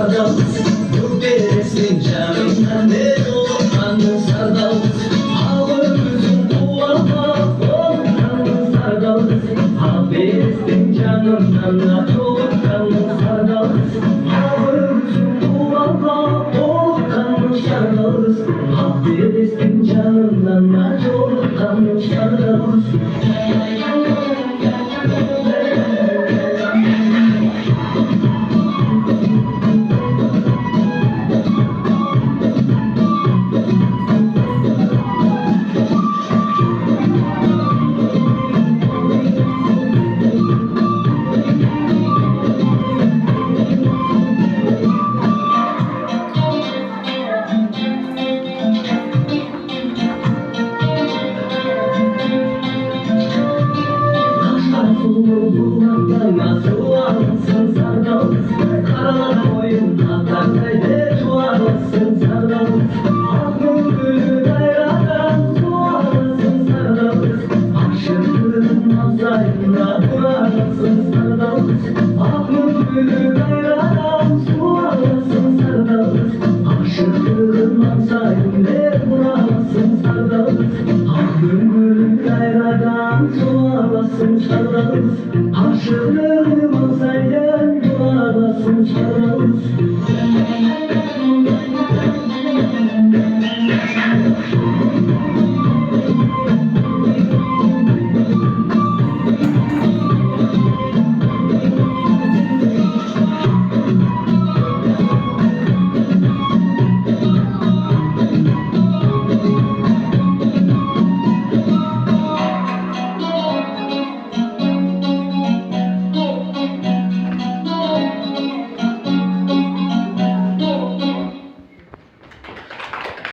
sardal Bu beresin canından ne olur kanlı sardal Ağır yüzün duvarda olur kanlı sardal Ha beresin canından ne olur kanlı sardal Ağır yüzün duvarda olur kanlı sardal Ha beresin canından ne olur kanlı sardal Nasıl alırsın sardal Karalar boyunda pembede çuvalasın sardal Aklın gülü gayradan su alasın sardal Aşıkların mazayında durasın sardal Aklın gülü gayradan su alasın sardal Aşıkların mazayında durasın sardal Aklın gülü gayradan su alasın sardal Aşığım olsaydın duvarlasın çağırır